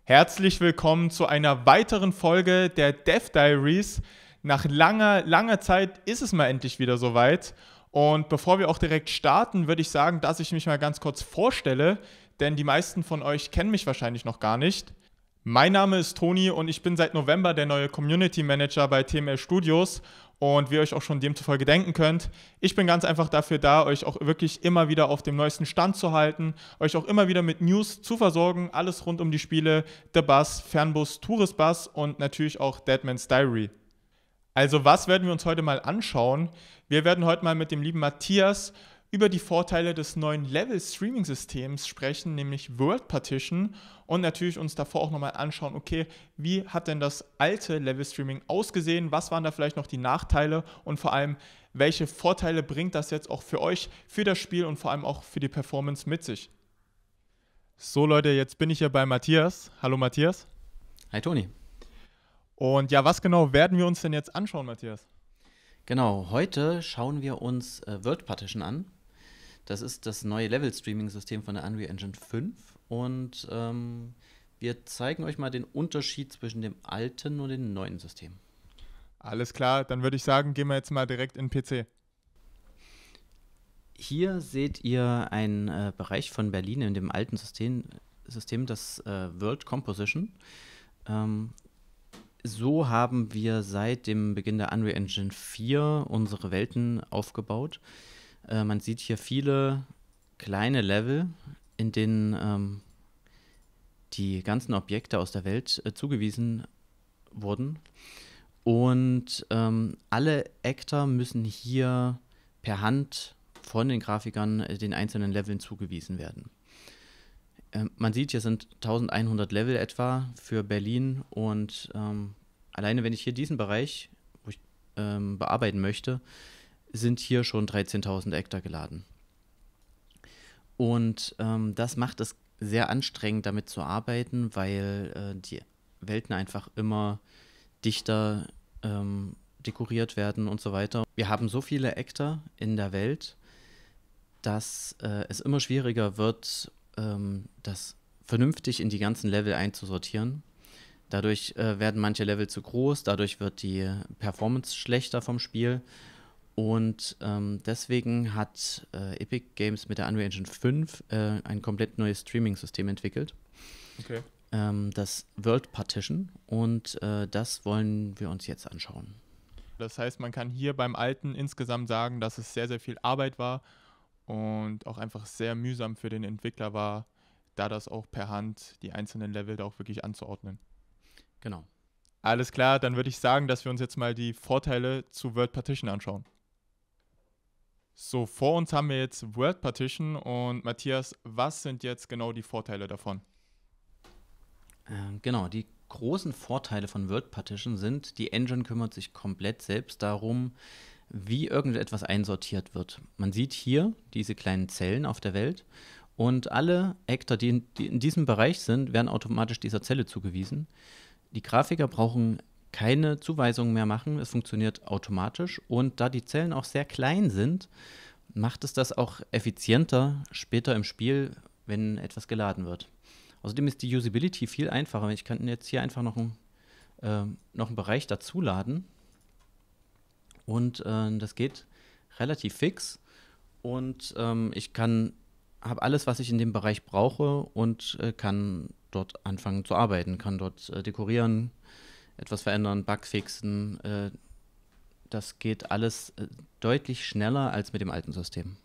Herzlich willkommen zu einer weiteren Folge der Dev Diaries. Nach langer Zeit ist es mal endlich wieder soweit. Und bevor wir auch direkt starten, würde ich sagen, dass ich mich mal ganz kurz vorstelle, denn die meisten von euch kennen mich wahrscheinlich noch gar nicht. Mein Name ist Toni und ich bin seit November der neue Community Manager bei TML Studios. Und wie ihr euch auch schon demzufolge denken könnt, ich bin ganz einfach dafür da, euch auch wirklich immer wieder auf dem neuesten Stand zu halten, euch auch immer wieder mit News zu versorgen, alles rund um die Spiele The Bus, Fernbus, Tourist Bus und natürlich auch Deadman's Diary. Also was werden wir uns heute mal anschauen? Wir werden heute mal mit dem lieben Matthias über die Vorteile des neuen Level-Streaming-Systems sprechen, nämlich World Partition, und natürlich uns davor auch nochmal anschauen, okay, wie hat denn das alte Level-Streaming ausgesehen, was waren da vielleicht noch die Nachteile und vor allem, welche Vorteile bringt das jetzt auch für euch, für das Spiel und vor allem auch für die Performance mit sich. So Leute, jetzt bin ich hier bei Matthias. Hallo Matthias. Hi Toni. Und ja, was genau werden wir uns denn jetzt anschauen, Matthias? Genau, heute schauen wir uns World Partition an. Das ist das neue Level-Streaming-System von der Unreal Engine 5 und wir zeigen euch mal den Unterschied zwischen dem alten und dem neuen System. Alles klar, dann würde ich sagen, gehen wir jetzt mal direkt in den PC. Hier seht ihr einen Bereich von Berlin in dem alten System das World Composition. So haben wir seit dem Beginn der Unreal Engine 4 unsere Welten aufgebaut. Man sieht hier viele kleine Level, in denen die ganzen Objekte aus der Welt zugewiesen wurden. Und alle Actor müssen hier per Hand von den Grafikern den einzelnen Leveln zugewiesen werden. Man sieht, hier sind 1100 Level etwa für Berlin und alleine wenn ich hier diesen Bereich, wo ich bearbeiten möchte, sind hier schon 13.000 Actor geladen. Und das macht es sehr anstrengend, damit zu arbeiten, weil die Welten einfach immer dichter dekoriert werden und so weiter. Wir haben so viele Actor in der Welt, dass es immer schwieriger wird, das vernünftig in die ganzen Level einzusortieren. Dadurch werden manche Level zu groß, dadurch wird die Performance schlechter vom Spiel. Und deswegen hat Epic Games mit der Unreal Engine 5 ein komplett neues Streaming-System entwickelt. Okay. Das World Partition. Und das wollen wir uns jetzt anschauen. Das heißt, man kann hier beim Alten insgesamt sagen, dass es sehr, sehr viel Arbeit war und auch einfach sehr mühsam für den Entwickler war, da das auch per Hand die einzelnen Level da auch wirklich anzuordnen. Genau. Alles klar, dann würde ich sagen, dass wir uns jetzt mal die Vorteile zu World Partition anschauen. So, vor uns haben wir jetzt World Partition und Matthias, was sind jetzt genau die Vorteile davon? Genau, die großen Vorteile von World Partition sind, die Engine kümmert sich komplett selbst darum, wie irgendetwas einsortiert wird. Man sieht hier diese kleinen Zellen auf der Welt und alle Actor, die in diesem Bereich sind, werden automatisch dieser Zelle zugewiesen. Die Grafiker brauchen keine Zuweisungen mehr machen, es funktioniert automatisch und da die Zellen auch sehr klein sind, macht es das auch effizienter später im Spiel, wenn etwas geladen wird. Außerdem ist die Usability viel einfacher. Ich kann jetzt hier einfach noch einen Bereich dazuladen und das geht relativ fix und ich habe alles, was ich in dem Bereich brauche und kann dort anfangen zu arbeiten, kann dort dekorieren, etwas verändern, Bug fixen. Das geht alles deutlich schneller als mit dem alten System.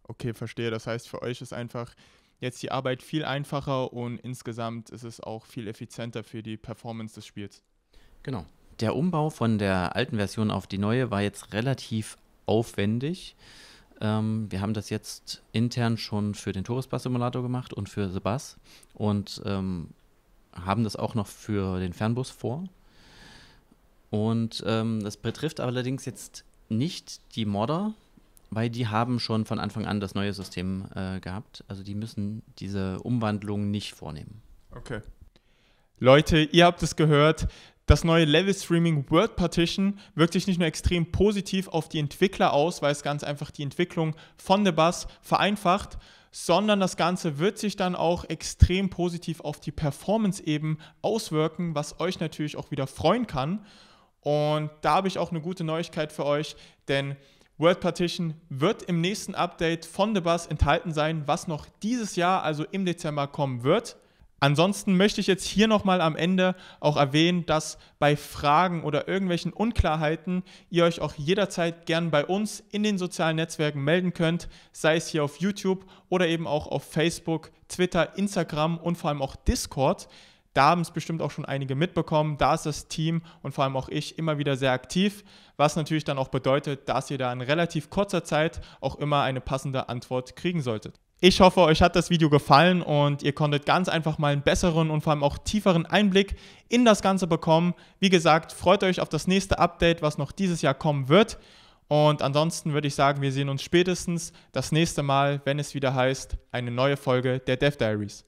Okay, verstehe. Das heißt, für euch ist einfach jetzt die Arbeit viel einfacher und insgesamt ist es auch viel effizienter für die Performance des Spiels. Genau. Der Umbau von der alten Version auf die neue war jetzt relativ aufwendig. Wir haben das jetzt intern schon für den Tourist Bus Simulator gemacht und für The Bus und haben das auch noch für den Fernbus vor. Und das betrifft allerdings jetzt nicht die Modder, weil die haben schon von Anfang an das neue System gehabt. Also die müssen diese Umwandlung nicht vornehmen. Okay. Leute, ihr habt es gehört. Das neue Level Streaming World Partition wirkt sich nicht nur extrem positiv auf die Entwickler aus, weil es ganz einfach die Entwicklung von The Buzz vereinfacht, sondern das Ganze wird sich dann auch extrem positiv auf die Performance eben auswirken, was euch natürlich auch wieder freuen kann. Und da habe ich auch eine gute Neuigkeit für euch, denn World Partition wird im nächsten Update von The Buzz enthalten sein, was noch dieses Jahr, also im Dezember, kommen wird. Ansonsten möchte ich jetzt hier nochmal am Ende auch erwähnen, dass bei Fragen oder irgendwelchen Unklarheiten ihr euch auch jederzeit gern bei uns in den sozialen Netzwerken melden könnt, sei es hier auf YouTube oder eben auch auf Facebook, Twitter, Instagram und vor allem auch Discord. Da haben es bestimmt auch schon einige mitbekommen. Da ist das Team und vor allem auch ich immer wieder sehr aktiv, was natürlich dann auch bedeutet, dass ihr da in relativ kurzer Zeit auch immer eine passende Antwort kriegen solltet. Ich hoffe, euch hat das Video gefallen und ihr konntet ganz einfach mal einen besseren und vor allem auch tieferen Einblick in das Ganze bekommen. Wie gesagt, freut euch auf das nächste Update, was noch dieses Jahr kommen wird. Und ansonsten würde ich sagen, wir sehen uns spätestens das nächste Mal, wenn es wieder heißt, eine neue Folge der Dev Diaries.